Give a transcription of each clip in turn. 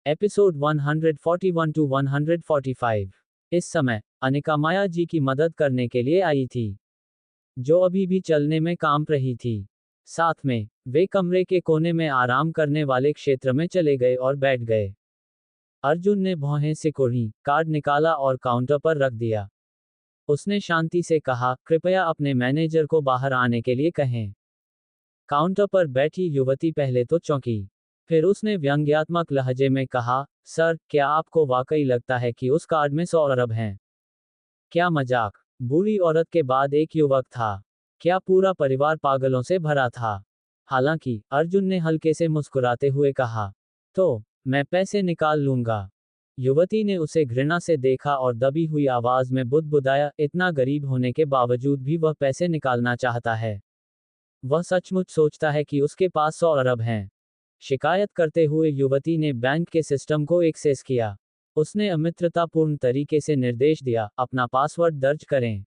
Episode 141 to 145। इस समय अनिका माया जी की मदद करने के लिए आई थी, जो अभी भी चलने में कांप रही थी। साथ में वे कमरे के कोने में आराम करने वाले क्षेत्र में चले गए और बैठ गए। अर्जुन ने भौहें सिकोड़ी, कार्ड निकाला और काउंटर पर रख दिया। उसने शांति से कहा, कृपया अपने मैनेजर को बाहर आने के लिए कहें। काउंटर पर बैठी युवती पहले तो चौंकी, फिर उसने व्यंग्यात्मक लहजे में कहा, सर, क्या आपको वाकई लगता है कि उस कार्ड में 100 अरब हैं? क्या मजाक? बूढ़ी औरत के बाद एक युवक था। क्या पूरा परिवार पागलों से भरा था? हालांकि अर्जुन ने हल्के से मुस्कुराते हुए कहा, तो मैं पैसे निकाल लूंगा। युवती ने उसे घृणा से देखा और दबी हुई आवाज में बुदबुदाया, इतना गरीब होने के बावजूद भी वह पैसे निकालना चाहता है। वह सचमुच सोचता है कि उसके पास 100 अरब हैं। शिकायत करते हुए युवती ने बैंक के सिस्टम को एक्सेस किया। उसने अमित्रतापूर्ण तरीके से निर्देश दिया, अपना पासवर्ड दर्ज करें।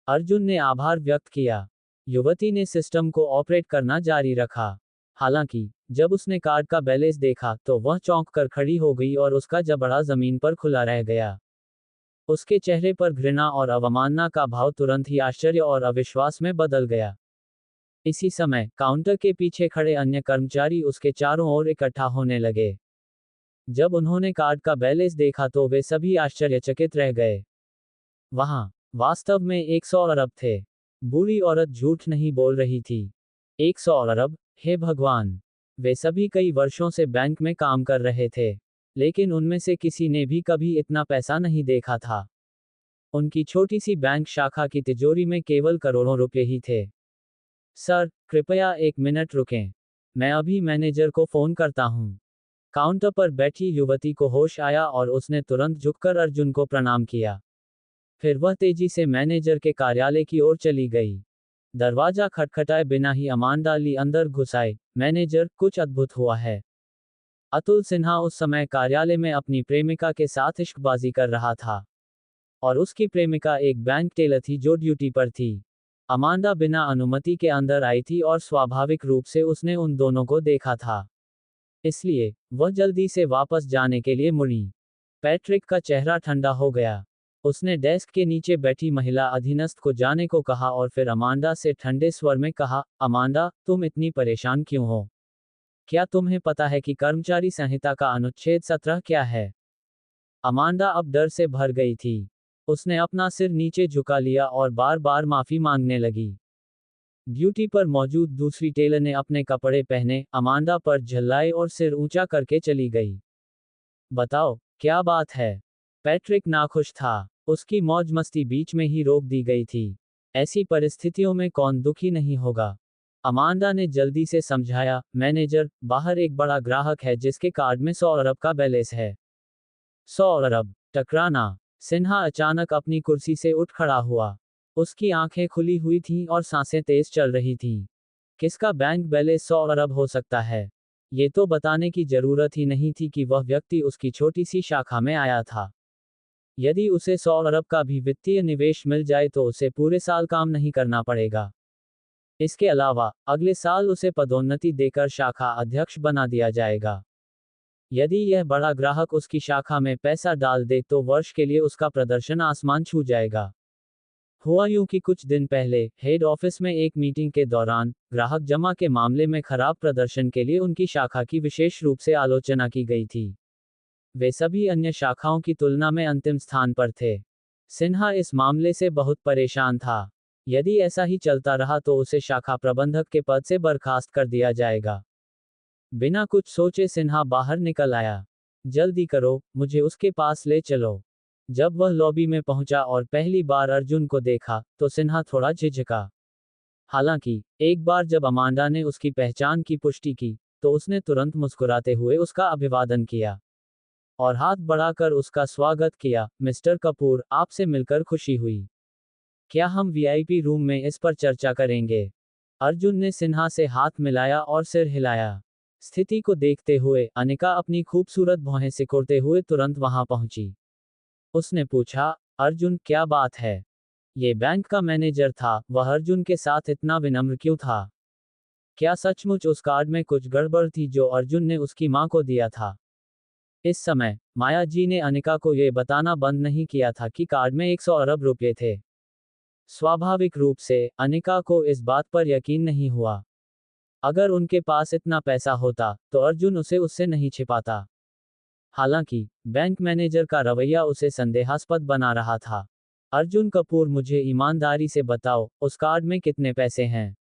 अर्जुन ने आभार व्यक्त किया। युवती ने सिस्टम को ऑपरेट करना जारी रखा। हालांकि जब उसने कार्ड का बैलेंस देखा तो वह चौंक कर खड़ी हो गई और उसका जबड़ा जमीन पर खुला रह गया। उसके चेहरे पर घृणा और अवमानना का भाव तुरंत ही आश्चर्य और अविश्वास में बदल गया। इसी समय काउंटर के पीछे खड़े अन्य कर्मचारी उसके चारों ओर इकट्ठा होने लगे। जब उन्होंने कार्ड का बैलेंस देखा तो वे सभी आश्चर्यचकित रह गए। वहां वास्तव में 100 अरब थे। बूढ़ी औरत झूठ नहीं बोल रही थी। 100 अरब, हे भगवान! वे सभी कई वर्षों से बैंक में काम कर रहे थे, लेकिन उनमें से किसी ने भी कभी इतना पैसा नहीं देखा था। उनकी छोटी सी बैंक शाखा की तिजोरी में केवल करोड़ों रुपए ही थे। सर, कृपया 1 मिनट रुकें। मैं अभी मैनेजर को फोन करता हूँ। काउंटर पर बैठी युवती को होश आया और उसने तुरंत झुककर अर्जुन को प्रणाम किया। फिर वह तेजी से मैनेजर के कार्यालय की ओर चली गई। दरवाजा खटखटाए बिना ही अमांडा ली अंदर घुस आई। मैनेजर, कुछ अद्भुत हुआ है। अतुल सिन्हा उस समय कार्यालय में अपनी प्रेमिका के साथ इश्कबाजी कर रहा था, और उसकी प्रेमिका एक बैंक टेलर थी जो ड्यूटी पर थी। अमांडा बिना अनुमति के अंदर आई थी और स्वाभाविक रूप से उसने उन दोनों को देखा था। इसलिए वह जल्दी से वापस जाने के लिए मुड़ी। पैट्रिक का चेहरा ठंडा हो गया। उसने डेस्क के नीचे बैठी महिला अधीनस्थ को जाने को कहा और फिर अमांडा से ठंडे स्वर में कहा, अमांडा, तुम इतनी परेशान क्यों हो? क्या तुम्हें पता है कि कर्मचारी संहिता का अनुच्छेद 17 क्या है? अमांडा अब डर से भर गई थी। उसने अपना सिर नीचे झुका लिया और बार बार माफी मांगने लगी। ड्यूटी पर मौजूद दूसरी टेलर ने अपने कपड़े पहने, अमांडा पर झल्लाए और सिर ऊंचा करके चली गई। बताओ, क्या बात है? पैट्रिक नाखुश था। उसकी मौज मस्ती बीच में ही रोक दी गई थी। ऐसी परिस्थितियों में कौन दुखी नहीं होगा? अमांडा ने जल्दी से समझाया, मैनेजर, बाहर एक बड़ा ग्राहक है जिसके कार्ड में 100 अरब का बैलेंस है। 100 अरब? टकराना! सिन्हा अचानक अपनी कुर्सी से उठ खड़ा हुआ। उसकी आंखें खुली हुई थीं और सांसें तेज चल रही थीं। किसका बैंक बैलेंस 100 अरब हो सकता है? ये तो बताने की जरूरत ही नहीं थी कि वह व्यक्ति उसकी छोटी सी शाखा में आया था। यदि उसे 100 अरब का भी वित्तीय निवेश मिल जाए तो उसे पूरे साल काम नहीं करना पड़ेगा। इसके अलावा अगले साल उसे पदोन्नति देकर शाखा अध्यक्ष बना दिया जाएगा। यदि यह बड़ा ग्राहक उसकी शाखा में पैसा डाल दे तो वर्ष के लिए उसका प्रदर्शन आसमान छू जाएगा। हुआ यूं कि कुछ दिन पहले हेड ऑफिस में एक मीटिंग के दौरान ग्राहक जमा के मामले में खराब प्रदर्शन के लिए उनकी शाखा की विशेष रूप से आलोचना की गई थी। वे सभी अन्य शाखाओं की तुलना में अंतिम स्थान पर थे। सिन्हा इस मामले से बहुत परेशान था। यदि ऐसा ही चलता रहा तो उसे शाखा प्रबंधक के पद से बर्खास्त कर दिया जाएगा। बिना कुछ सोचे सिन्हा बाहर निकल आया। जल्दी करो, मुझे उसके पास ले चलो। जब वह लॉबी में पहुंचा और पहली बार अर्जुन को देखा तो सिन्हा थोड़ा झिझका। हालांकि एक बार जब अमांडा ने उसकी पहचान की पुष्टि की तो उसने तुरंत मुस्कुराते हुए उसका अभिवादन किया और हाथ बढ़ाकर उसका स्वागत किया। मिस्टर कपूर, आपसे मिलकर खुशी हुई। क्या हम वीआईपी रूम में इस पर चर्चा करेंगे? अर्जुन ने सिन्हा से हाथ मिलाया और सिर हिलाया। स्थिति को देखते हुए अनिका अपनी खूबसूरत भौहें सिकोड़ते हुए तुरंत वहां पहुंची। उसने पूछा, अर्जुन, क्या बात है? ये बैंक का मैनेजर था, वह अर्जुन के साथ इतना विनम्र क्यों था? क्या सचमुच उस कार्ड में कुछ गड़बड़ थी जो अर्जुन ने उसकी मां को दिया था? इस समय माया जी ने अनिका को यह बताना बंद नहीं किया था कि कार्ड में 100 अरब रुपये थे। स्वाभाविक रूप से अनिका को इस बात पर यकीन नहीं हुआ। अगर उनके पास इतना पैसा होता तो अर्जुन उसे उससे नहीं छिपाता। हालांकि बैंक मैनेजर का रवैया उसे संदेहास्पद बना रहा था। अर्जुन कपूर, मुझे ईमानदारी से बताओ, उस कार्ड में कितने पैसे हैं?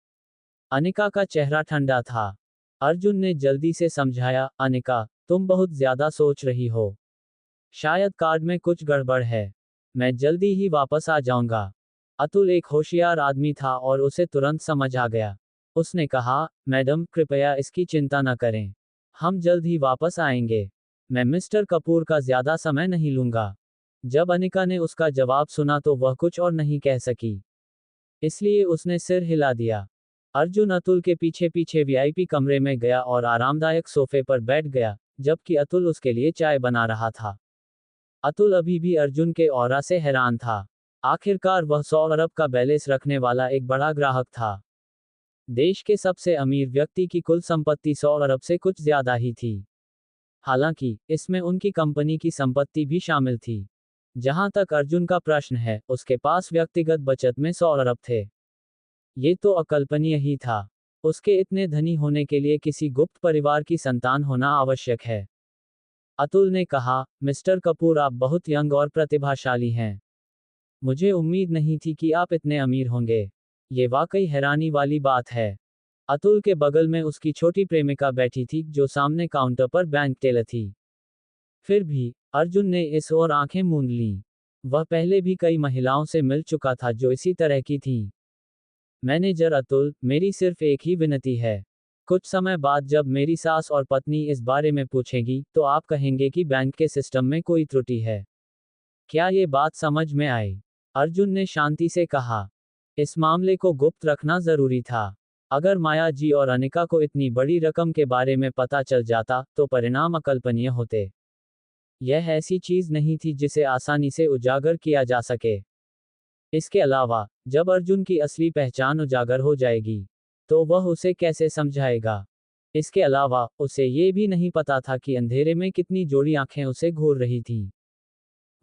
अनिका का चेहरा ठंडा था। अर्जुन ने जल्दी से समझाया, अनिका, तुम बहुत ज्यादा सोच रही हो। शायद कार्ड में कुछ गड़बड़ है। मैं जल्दी ही वापस आ जाऊंगा। अतुल एक होशियार आदमी था और उसे तुरंत समझ आ गया। उसने कहा, मैडम, कृपया इसकी चिंता न करें। हम जल्द ही वापस आएंगे। मैं मिस्टर कपूर का ज्यादा समय नहीं लूंगा। जब अनिका ने उसका जवाब सुना तो वह कुछ और नहीं कह सकी। इसलिए उसने सिर हिला दिया। अर्जुन अतुल के पीछे पीछे वीआईपी कमरे में गया और आरामदायक सोफे पर बैठ गया, जबकि अतुल उसके लिए चाय बना रहा था। अतुल अभी भी अर्जुन के ऑरा से हैरान था। आखिरकार वह 100 अरब का बैलेंस रखने वाला एक बड़ा ग्राहक था। देश के सबसे अमीर व्यक्ति की कुल संपत्ति 100 अरब से कुछ ज्यादा ही थी। हालांकि इसमें उनकी कंपनी की संपत्ति भी शामिल थी। जहां तक अर्जुन का प्रश्न है, उसके पास व्यक्तिगत बचत में 100 अरब थे। ये तो अकल्पनीय ही था। उसके इतने धनी होने के लिए किसी गुप्त परिवार की संतान होना आवश्यक है। अतुल ने कहा, मिस्टर कपूर, आप बहुत यंग और प्रतिभाशाली हैं। मुझे उम्मीद नहीं थी कि आप इतने अमीर होंगे। ये वाकई हैरानी वाली बात है। अतुल के बगल में उसकी छोटी प्रेमिका बैठी थी, जो सामने काउंटर पर बैंक टेलर थी। फिर भी अर्जुन ने इस ओर आंखें मूंद लीं। वह पहले भी कई महिलाओं से मिल चुका था जो इसी तरह की थीं। मैनेजर अतुल, मेरी सिर्फ एक ही विनती है। कुछ समय बाद जब मेरी सास और पत्नी इस बारे में पूछेगी, तो आप कहेंगे कि बैंक के सिस्टम में कोई त्रुटि है। क्या ये बात समझ में आई? अर्जुन ने शांति से कहा। इस मामले को गुप्त रखना जरूरी था। अगर माया जी और अनिका को इतनी बड़ी रकम के बारे में पता चल जाता, तो परिणाम अकल्पनीय होते। यह ऐसी चीज नहीं थी जिसे आसानी से उजागर किया जा सके। इसके अलावा, जब अर्जुन की असली पहचान उजागर हो जाएगी, तो वह उसे कैसे समझाएगा? इसके अलावा, उसे ये भी नहीं पता था कि अंधेरे में कितनी जोड़ी आंखें उसे घूर रही थीं।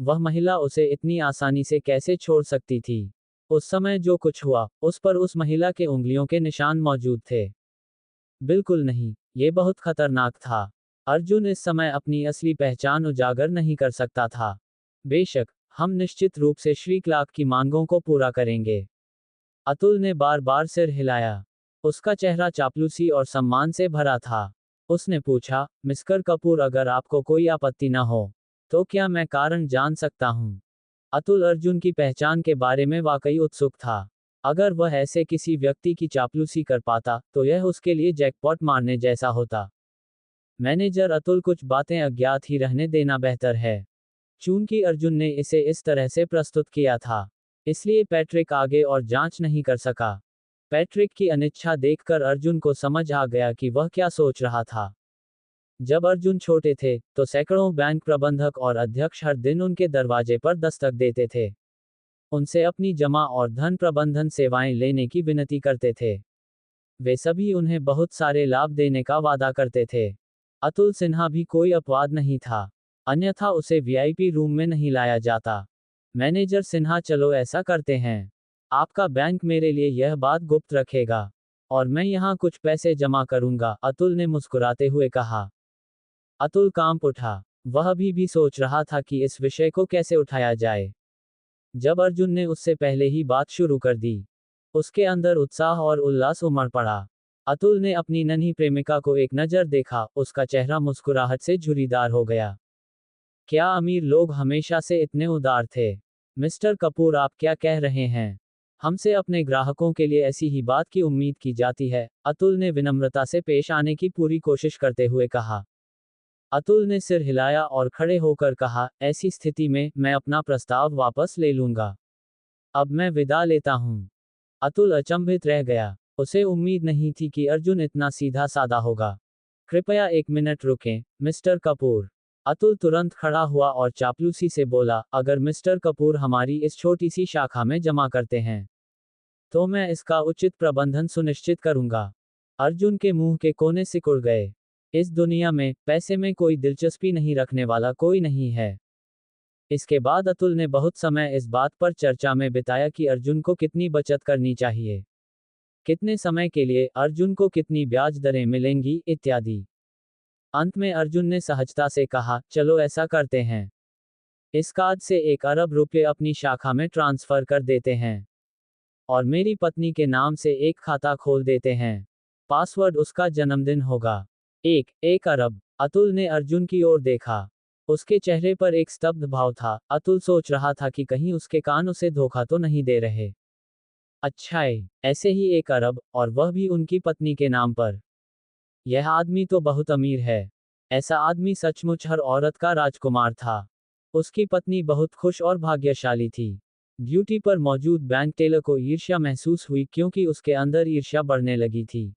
वह महिला उसे इतनी आसानी से कैसे छोड़ सकती थी? उस समय जो कुछ हुआ, उस पर उस महिला के उंगलियों के निशान मौजूद थे। बिल्कुल नहीं, ये बहुत खतरनाक था। अर्जुन इस समय अपनी असली पहचान उजागर नहीं कर सकता था। बेशक, हम निश्चित रूप से श्री क्लार्क की मांगों को पूरा करेंगे। अतुल ने बार बार सिर हिलाया। उसका चेहरा चापलूसी और सम्मान से भरा था। उसने पूछा, मिस्टर कपूर, अगर आपको कोई आपत्ति न हो, तो क्या मैं कारण जान सकता हूं? अतुल अर्जुन की पहचान के बारे में वाकई उत्सुक था। अगर वह ऐसे किसी व्यक्ति की चापलूसी कर पाता, तो यह उसके लिए जैकपॉट मारने जैसा होता। मैनेजर अतुल, कुछ बातें अज्ञात ही रहने देना बेहतर है। चूंकि अर्जुन ने इसे इस तरह से प्रस्तुत किया था, इसलिए पैट्रिक आगे और जांच नहीं कर सका। पैट्रिक की अनिच्छा देखकर अर्जुन को समझ आ गया कि वह क्या सोच रहा था। जब अर्जुन छोटे थे, तो सैकड़ों बैंक प्रबंधक और अध्यक्ष हर दिन उनके दरवाजे पर दस्तक देते थे। उनसे अपनी जमा और धन प्रबंधन सेवाएं लेने की विनती करते थे। वे सभी उन्हें बहुत सारे लाभ देने का वादा करते थे। अतुल सिन्हा भी कोई अपवाद नहीं था, अन्यथा उसे वीआईपी रूम में नहीं लाया जाता। मैनेजर सिन्हा, चलो ऐसा करते हैं। आपका बैंक मेरे लिए यह बात गुप्त रखेगा, और मैं यहाँ कुछ पैसे जमा करूंगा, अतुल ने मुस्कुराते हुए कहा। अतुल कांप उठा। वह अभी भी सोच रहा था कि इस विषय को कैसे उठाया जाए। जब अर्जुन ने उससे पहले ही बात शुरू कर दी, उसके अंदर उत्साह और उल्लास उमड़ पड़ा। अतुल ने अपनी नन्ही प्रेमिका को एक नजर देखा, उसका चेहरा मुस्कुराहट से झुर्रीदार हो गया। क्या अमीर लोग हमेशा से इतने उदार थे? मिस्टर कपूर, आप क्या कह रहे हैं? हमसे अपने ग्राहकों के लिए ऐसी ही बात की उम्मीद की जाती है, अतुल ने विनम्रता से पेश आने की पूरी कोशिश करते हुए कहा। अतुल ने सिर हिलाया और खड़े होकर कहा, ऐसी स्थिति में मैं अपना प्रस्ताव वापस ले लूंगा। अब मैं विदा लेता हूं। अतुल अचंभित रह गया। उसे उम्मीद नहीं थी कि अर्जुन इतना सीधा साधा होगा। कृपया 1 मिनट रुकें, मिस्टर कपूर। अतुल तुरंत खड़ा हुआ और चापलूसी से बोला, अगर मिस्टर कपूर हमारी इस छोटी सी शाखा में जमा करते हैं, तो मैं इसका उचित प्रबंधन सुनिश्चित करूंगा। अर्जुन के मुंह के कोने सिकुड़ गए। इस दुनिया में पैसे में कोई दिलचस्पी नहीं रखने वाला कोई नहीं है। इसके बाद अतुल ने बहुत समय इस बात पर चर्चा में बिताया कि अर्जुन को कितनी बचत करनी चाहिए, कितने समय के लिए, अर्जुन को कितनी ब्याज दरें मिलेंगी, इत्यादि। अंत में अर्जुन ने सहजता से कहा, चलो ऐसा करते हैं। इस कार्ड से 1 अरब रुपये अपनी शाखा में ट्रांसफर कर देते हैं और मेरी पत्नी के नाम से एक खाता खोल देते हैं। पासवर्ड उसका जन्मदिन होगा। 1 अरब। अतुल ने अर्जुन की ओर देखा। उसके चेहरे पर एक स्तब्ध भाव था। अतुल सोच रहा था कि कहीं उसके कान उसे धोखा तो नहीं दे रहे। अच्छा है, ऐसे ही 1 अरब, और वह भी उनकी पत्नी के नाम पर। यह आदमी तो बहुत अमीर है। ऐसा आदमी सचमुच हर औरत का राजकुमार था। उसकी पत्नी बहुत खुश और भाग्यशाली थी। ड्यूटी पर मौजूद बैंक टेलर को ईर्ष्या महसूस हुई क्योंकि उसके अंदर ईर्ष्या बढ़ने लगी थी।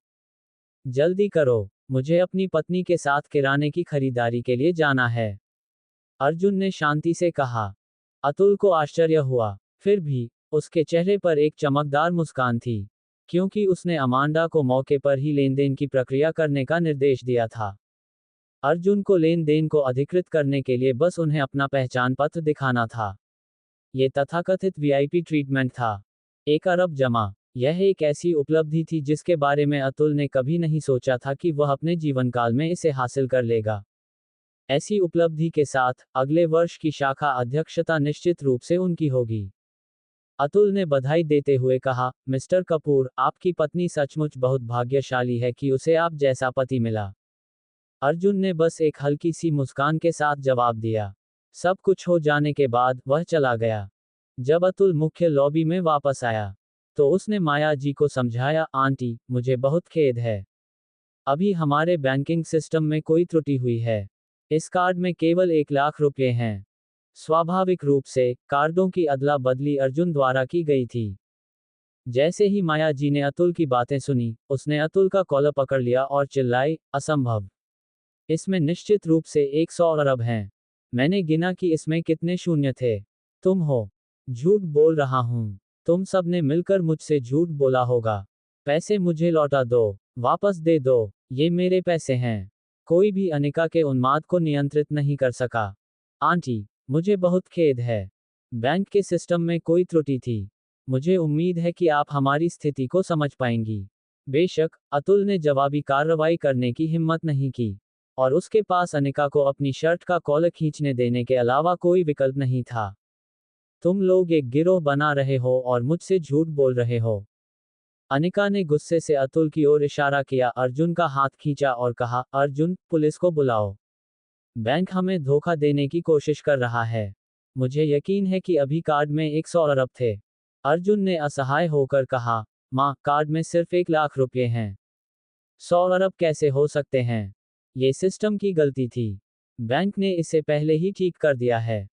जल्दी करो, मुझे अपनी पत्नी के साथ किराने की खरीदारी के लिए जाना है, अर्जुन ने शांति से कहा। अतुल को आश्चर्य हुआ, फिर भी उसके चेहरे पर एक चमकदार मुस्कान थी, क्योंकि उसने अमांडा को मौके पर ही लेनदेन की प्रक्रिया करने का निर्देश दिया था। अर्जुन को लेन देन को अधिकृत करने के लिए बस उन्हें अपना पहचान पत्र दिखाना था। ये तथाकथित वीआईपी ट्रीटमेंट था। 1 अरब जमा। यह एक ऐसी उपलब्धि थी जिसके बारे में अतुल ने कभी नहीं सोचा था कि वह अपने जीवनकाल में इसे हासिल कर लेगा। ऐसी उपलब्धि के साथ अगले वर्ष की शाखा अध्यक्षता निश्चित रूप से उनकी होगी। अतुल ने बधाई देते हुए कहा, मिस्टर कपूर, आपकी पत्नी सचमुच बहुत भाग्यशाली है कि उसे आप जैसा पति मिला। अर्जुन ने बस एक हल्की सी मुस्कान के साथ जवाब दिया। सब कुछ हो जाने के बाद वह चला गया। जब अतुल मुख्य लॉबी में वापस आया तो उसने माया जी को समझाया, आंटी, मुझे बहुत खेद है। अभी हमारे बैंकिंग सिस्टम में कोई त्रुटि हुई है। इस कार्ड में केवल 1 लाख रुपये हैं। स्वाभाविक रूप से कार्डों की अदला बदली अर्जुन द्वारा की गई थी। जैसे ही माया जी ने अतुल की बातें सुनी, उसने अतुल का कॉलर पकड़ लिया और चिल्लाई, असंभव। इसमें निश्चित रूप से 100 अरब हैं। मैंने गिना कि इसमें कितने शून्य थे। तुम हो। झूठ बोल रहा हूं। तुम सब ने मिलकर मुझसे झूठ बोला होगा। पैसे मुझे लौटा दो, वापस दे दो, ये मेरे पैसे हैं। कोई भी अनिका के उन्माद को नियंत्रित नहीं कर सका। आंटी, मुझे बहुत खेद है। बैंक के सिस्टम में कोई त्रुटि थी। मुझे उम्मीद है कि आप हमारी स्थिति को समझ पाएंगी। बेशक, अतुल ने जवाबी कार्रवाई करने की हिम्मत नहीं की, और उसके पास अनिका को अपनी शर्ट का कॉलर खींचने देने के अलावा कोई विकल्प नहीं था। तुम लोग एक गिरोह बना रहे हो और मुझसे झूठ बोल रहे हो। अनिका ने गुस्से से अतुल की ओर इशारा किया, अर्जुन का हाथ खींचा और कहा, अर्जुन, पुलिस को बुलाओ। बैंक हमें धोखा देने की कोशिश कर रहा है। मुझे यकीन है कि अभी कार्ड में 100 अरब थे। अर्जुन ने असहाय होकर कहा, माँ, कार्ड में सिर्फ 1 लाख रुपये हैं। 100 अरब कैसे हो सकते हैं? ये सिस्टम की गलती थी। बैंक ने इसे पहले ही ठीक कर दिया है।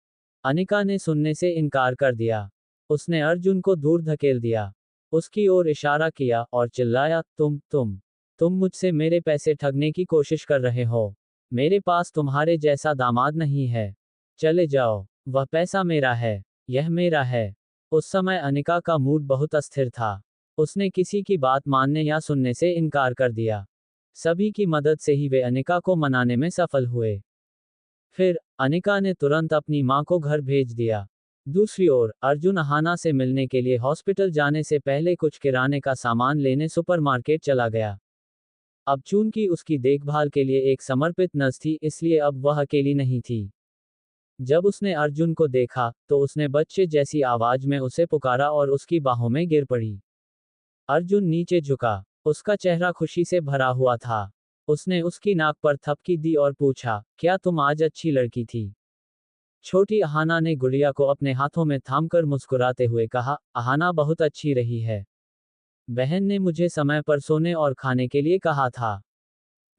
अनिका ने सुनने से इनकार कर दिया। उसने अर्जुन को दूर धकेल दिया, उसकी ओर इशारा किया और चिल्लाया, तुम मुझसे मेरे पैसे ठगने की कोशिश कर रहे हो। मेरे पास तुम्हारे जैसा दामाद नहीं है। चले जाओ, वह पैसा मेरा है, यह मेरा है। उस समय अनिका का मूड बहुत अस्थिर था। उसने किसी की बात मानने या सुनने से इनकार कर दिया। सभी की मदद से ही वे अनिका को मनाने में सफल हुए। फिर अनिका ने तुरंत अपनी मां को घर भेज दिया। दूसरी ओर अर्जुन अहाना से मिलने के लिए हॉस्पिटल जाने से पहले कुछ किराने का सामान लेने सुपरमार्केट चला गया। अब चूंकि उसकी देखभाल के लिए एक समर्पित नर्स थी, इसलिए अब वह अकेली नहीं थी। जब उसने अर्जुन को देखा तो उसने बच्चे जैसी आवाज में उसे पुकारा और उसकी बाहों में गिर पड़ी। अर्जुन नीचे झुका। उसका चेहरा खुशी से भरा हुआ था। उसने उसकी नाक पर थपकी दी और पूछा, क्या तुम आज अच्छी लड़की थी? छोटी अहाना ने गुड़िया को अपने हाथों में थामकर मुस्कुराते हुए कहा, अहाना बहुत अच्छी रही है। बहन ने मुझे समय पर सोने और खाने के लिए कहा था।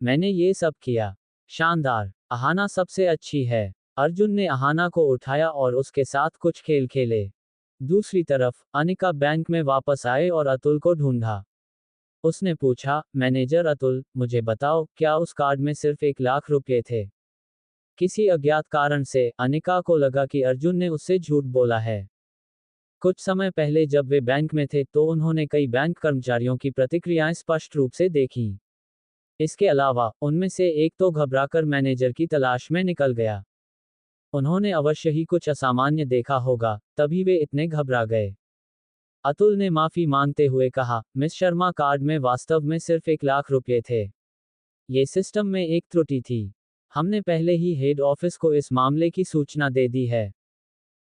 मैंने ये सब किया। शानदार। अहाना सबसे अच्छी है। अर्जुन ने अहाना को उठाया और उसके साथ कुछ खेल खेले। दूसरी तरफ अनिका बैंक में वापस आए और अतुल को ढूंढा। उसने पूछा, मैनेजर अतुल, मुझे बताओ, क्या उस कार्ड में सिर्फ 1 लाख रुपये थे? किसी अज्ञात कारण से अनिका को लगा कि अर्जुन ने उससे झूठ बोला है। कुछ समय पहले जब वे बैंक में थे तो उन्होंने कई बैंक कर्मचारियों की प्रतिक्रियाएं स्पष्ट रूप से देखीं। इसके अलावा उनमें से एक तो घबराकर मैनेजर की तलाश में निकल गया। उन्होंने अवश्य ही कुछ असामान्य देखा होगा, तभी वे इतने घबरा गए। अतुल ने माफी मांगते हुए कहा, मिस शर्मा, कार्ड में वास्तव में सिर्फ 1 लाख रुपए थे। ये सिस्टम में एक त्रुटि थी। हमने पहले ही हेड ऑफिस को इस मामले की सूचना दे दी है।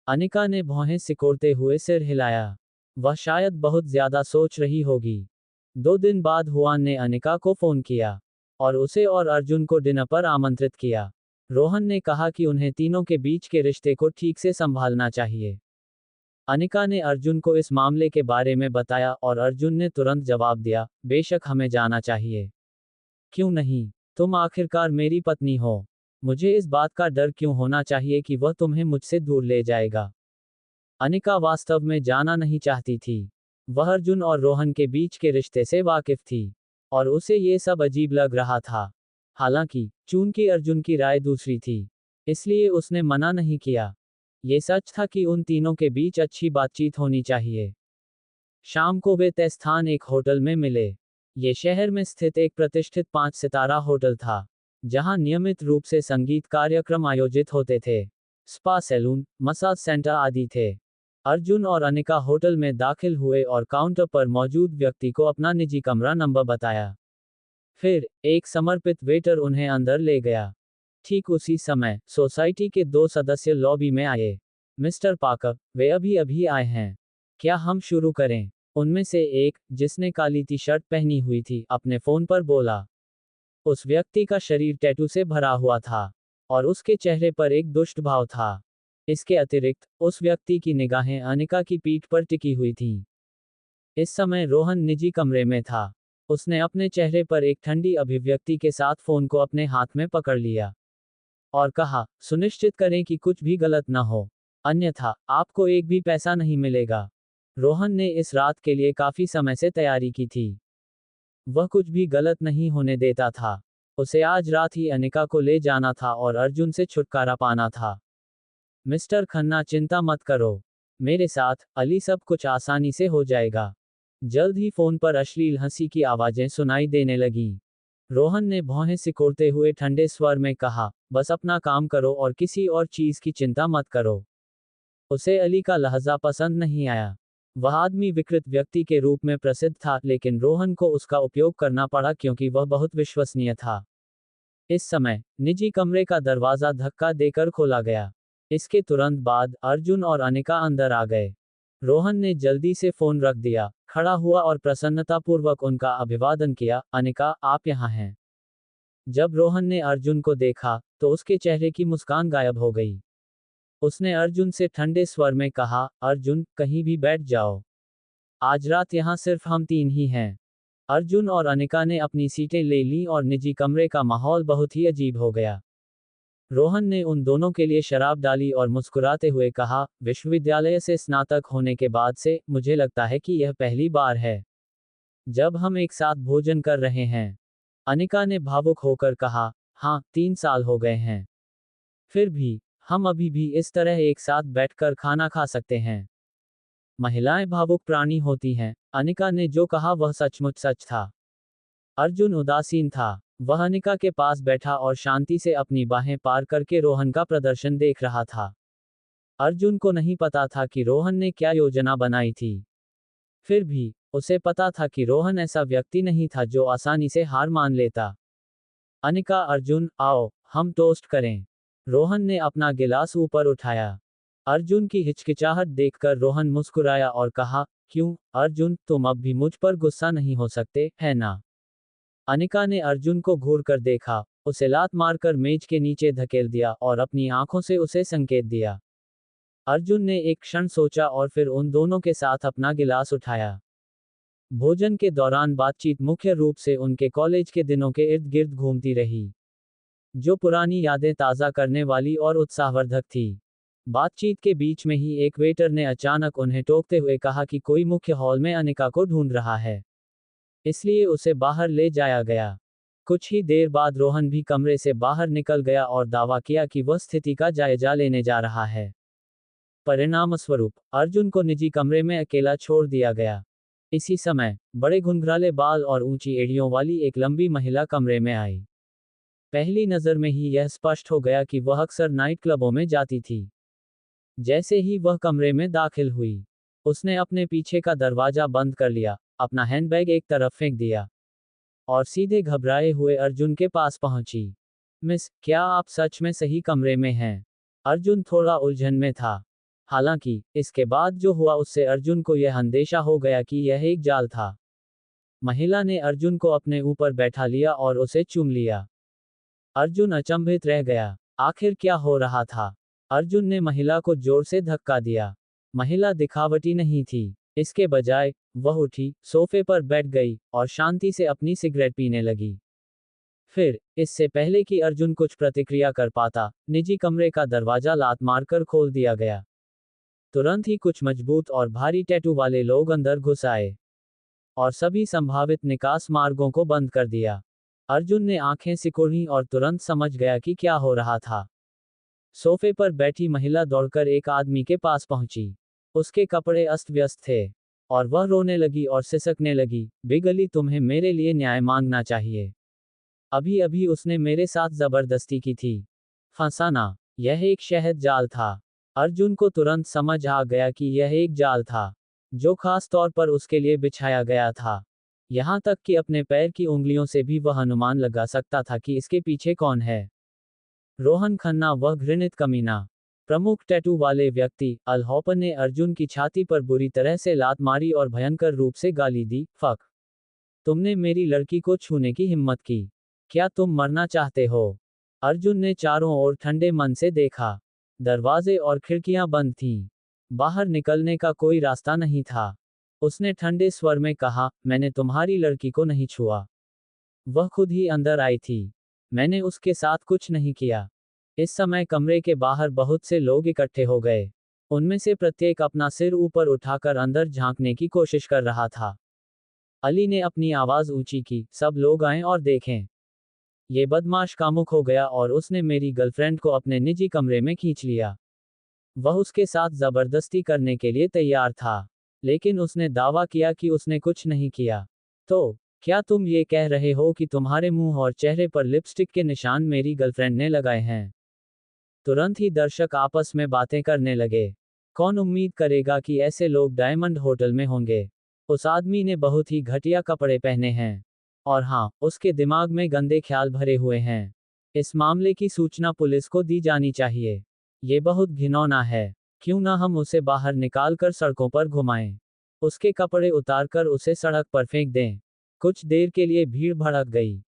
अनिका ने भौहें सिकोड़ते हुए सिर हिलाया। वह शायद बहुत ज्यादा सोच रही होगी। 2 दिन बाद हुआन ने अनिका को फोन किया और उसे और अर्जुन को डिनर पर आमंत्रित किया। रोहन ने कहा कि उन्हें तीनों के बीच के रिश्ते को ठीक से संभालना चाहिए। अनिका ने अर्जुन को इस मामले के बारे में बताया और अर्जुन ने तुरंत जवाब दिया, बेशक हमें जाना चाहिए। क्यों नहीं? तुम आखिरकार मेरी पत्नी हो। मुझे इस बात का डर क्यों होना चाहिए कि वह तुम्हें मुझसे दूर ले जाएगा? अनिका वास्तव में जाना नहीं चाहती थी। वह अर्जुन और रोहन के बीच के रिश्ते से वाकिफ थी और उसे ये सब अजीब लग रहा था। हालांकि चूंकि अर्जुन की राय दूसरी थी, इसलिए उसने मना नहीं किया। ये सच था कि उन तीनों के बीच अच्छी बातचीत होनी चाहिए। शाम को वे तय स्थान एक होटल में मिले। ये शहर में स्थित एक प्रतिष्ठित 5 सितारा होटल था, जहां नियमित रूप से संगीत कार्यक्रम आयोजित होते थे। स्पा, सैलून, मसाज सेंटर आदि थे। अर्जुन और अनिका होटल में दाखिल हुए और काउंटर पर मौजूद व्यक्ति को अपना निजी कमरा नंबर बताया। फिर एक समर्पित वेटर उन्हें अंदर ले गया। ठीक उसी समय सोसाइटी के 2 सदस्य लॉबी में आए। मिस्टर पाकर, वे अभी अभी आए हैं। क्या हम शुरू करें? उनमें से एक, जिसने काली टी शर्ट पहनी हुई थी, अपने फोन पर बोला। उस व्यक्ति का शरीर टैटू से भरा हुआ था और उसके चेहरे पर एक दुष्ट भाव था। इसके अतिरिक्त उस व्यक्ति की निगाहें अनिका की पीठ पर टिकी हुई थीं। इस समय रोहन निजी कमरे में था। उसने अपने चेहरे पर एक ठंडी अभिव्यक्ति के साथ फोन को अपने हाथ में पकड़ लिया और कहा, सुनिश्चित करें कि कुछ भी गलत न हो, अन्यथा आपको एक भी पैसा नहीं मिलेगा। रोहन ने इस रात के लिए काफी समय से तैयारी की थी। वह कुछ भी गलत नहीं होने देता था। उसे आज रात ही अनिका को ले जाना था और अर्जुन से छुटकारा पाना था। मिस्टर खन्ना, चिंता मत करो। मेरे साथ अली सब कुछ आसानी से हो जाएगा। जल्द ही फोन पर अश्लील हंसी की आवाजें सुनाई देने लगीं। रोहन ने भौहें सिकोड़ते हुए ठंडे स्वर में कहा, बस अपना काम करो और किसी और चीज की चिंता मत करो। उसे अली का लहजा पसंद नहीं आया। वह आदमी विकृत व्यक्ति के रूप में प्रसिद्ध था, लेकिन रोहन को उसका उपयोग करना पड़ा क्योंकि वह बहुत विश्वसनीय था। इस समय निजी कमरे का दरवाजा धक्का देकर खोला गया। इसके तुरंत बाद अर्जुन और अनिका अंदर आ गए। रोहन ने जल्दी से फोन रख दिया, खड़ा हुआ और प्रसन्नतापूर्वक उनका अभिवादन किया। अनिका, आप यहाँ हैं। जब रोहन ने अर्जुन को देखा तो उसके चेहरे की मुस्कान गायब हो गई। उसने अर्जुन से ठंडे स्वर में कहा, अर्जुन, कहीं भी बैठ जाओ। आज रात यहाँ सिर्फ हम तीन ही हैं। अर्जुन और अनिका ने अपनी सीटें ले लीं और निजी कमरे का माहौल बहुत ही अजीब हो गया। रोहन ने उन दोनों के लिए शराब डाली और मुस्कुराते हुए कहा, विश्वविद्यालय से स्नातक होने के बाद से मुझे लगता है कि यह पहली बार है जब हम एक साथ भोजन कर रहे हैं। अनिका ने भावुक होकर कहा, हाँ, 3 साल हो गए हैं। फिर भी हम अभी भी इस तरह एक साथ बैठकर खाना खा सकते हैं। महिलाएं भावुक प्राणी होती हैं। अनिका ने जो कहा वह सचमुच सच था। अर्जुन उदासीन था। वह अनिका के पास बैठा और शांति से अपनी बाहें पार करके रोहन का प्रदर्शन देख रहा था। अर्जुन को नहीं पता था कि रोहन ने क्या योजना बनाई थी। फिर भी उसे पता था कि रोहन ऐसा व्यक्ति नहीं था जो आसानी से हार मान लेता। अनिका, अर्जुन, आओ हम टोस्ट करें। रोहन ने अपना गिलास ऊपर उठाया। अर्जुन की हिचकिचाहट देखकर रोहन मुस्कुराया और कहा, क्यों अर्जुन, तुम अब भी मुझ पर गुस्सा नहीं हो सकते, है ना? अनिका ने अर्जुन को घूर कर देखा, उसे लात मारकर मेज के नीचे धकेल दिया और अपनी आंखों से उसे संकेत दिया। अर्जुन ने एक क्षण सोचा और फिर उन दोनों के साथ अपना गिलास उठाया। भोजन के दौरान बातचीत मुख्य रूप से उनके कॉलेज के दिनों के इर्द गिर्द घूमती रही, जो पुरानी यादें ताज़ा करने वाली और उत्साहवर्धक थी। बातचीत के बीच में ही एक वेटर ने अचानक उन्हें टोकते हुए कहा कि कोई मुख्य हॉल में अनिका को ढूंढ रहा है, इसलिए उसे बाहर ले जाया गया। कुछ ही देर बाद रोहन भी कमरे से बाहर निकल गया और दावा किया कि वह स्थिति का जायजा लेने जा रहा है। परिणामस्वरूप अर्जुन को निजी कमरे में अकेला छोड़ दिया गया। इसी समय बड़े घुंघराले बाल और ऊंची एड़ियों वाली एक लंबी महिला कमरे में आई। पहली नजर में ही यह स्पष्ट हो गया कि वह अक्सर नाइट क्लबों में जाती थी। जैसे ही वह कमरे में दाखिल हुई, उसने अपने पीछे का दरवाजा बंद कर लिया, अपना हैंडबैग एक तरफ फेंक दिया और सीधे घबराए हुए अर्जुन के पास पहुंची। मिस, क्या आप सच में सही कमरे में हैं? अर्जुन थोड़ा उलझन में था। हालांकि इसके बाद जो हुआ उससे अर्जुन को यह अंदेशा हो गया कि यह एक जाल था। महिला ने अर्जुन को अपने ऊपर बैठा लिया और उसे चूम लिया। अर्जुन अचंभित रह गया। आखिर क्या हो रहा था? अर्जुन ने महिला को जोर से धक्का दिया। महिला दिखावटी नहीं थी। इसके बजाय वह उठी, सोफे पर बैठ गई और शांति से अपनी सिगरेट पीने लगी। फिर, इससे पहले कि अर्जुन कुछ प्रतिक्रिया कर पाता, निजी कमरे का दरवाजा लात मारकर खोल दिया गया। तुरंत ही कुछ मजबूत और भारी टैटू वाले लोग अंदर घुस आए और सभी संभावित निकास मार्गों को बंद कर दिया। अर्जुन ने आंखें सिकोड़ी और तुरंत समझ गया कि क्या हो रहा था। सोफे पर बैठी महिला दौड़कर एक आदमी के पास पहुंची। उसके कपड़े अस्त व्यस्त थे और वह रोने लगी और सिसकने लगी, बिग अली, तुम्हें मेरे लिए न्याय मांगना चाहिए। अभी अभी उसने मेरे साथ जबरदस्ती की थी। फंसाना। यह एक शहद जाल था। अर्जुन को तुरंत समझ आ गया कि यह एक जाल था, जो खास तौर पर उसके लिए बिछाया गया था। यहाँ तक कि अपने पैर की उंगलियों से भी वह अनुमान लगा सकता था कि इसके पीछे कौन है। रोहन खन्ना, वह घृणित कमीना। प्रमुख टैटू वाले व्यक्ति अल हॉपर ने अर्जुन की छाती पर बुरी तरह से लात मारी और भयंकर रूप से गाली दी, फक। तुमने मेरी लड़की को छूने की हिम्मत की। क्या तुम मरना चाहते हो? अर्जुन ने चारों ओर ठंडे मन से देखा। दरवाजे और खिड़कियां बंद थीं। बाहर निकलने का कोई रास्ता नहीं था। उसने ठंडे स्वर में कहा, मैंने तुम्हारी लड़की को नहीं छुआ। वह खुद ही अंदर आई थी। मैंने उसके साथ कुछ नहीं किया। इस समय कमरे के बाहर बहुत से लोग इकट्ठे हो गए। उनमें से प्रत्येक अपना सिर ऊपर उठाकर अंदर झांकने की कोशिश कर रहा था। अली ने अपनी आवाज ऊंची की, सब लोग आएं और देखें। ये बदमाश कामुक हो गया और उसने मेरी गर्लफ्रेंड को अपने निजी कमरे में खींच लिया। वह उसके साथ जबरदस्ती करने के लिए तैयार था, लेकिन उसने दावा किया कि उसने कुछ नहीं किया। तो, क्या तुम ये कह रहे हो कि तुम्हारे मुंह और चेहरे पर लिपस्टिक के निशान मेरी गर्लफ्रेंड ने लगाए हैं? तुरंत ही दर्शक आपस में बातें करने लगे। कौन उम्मीद करेगा कि ऐसे लोग डायमंड होटल में होंगे? उस आदमी ने बहुत ही घटिया कपड़े पहने हैं। और हाँ, उसके दिमाग में गंदे ख्याल भरे हुए हैं। इस मामले की सूचना पुलिस को दी जानी चाहिए। ये बहुत घिनौना है। क्यों ना हम उसे बाहर निकालकर सड़कों पर घुमाएं? उसके कपड़े उतारकर उसे सड़क पर फेंक दें। कुछ देर के लिए भीड़ भड़क गई।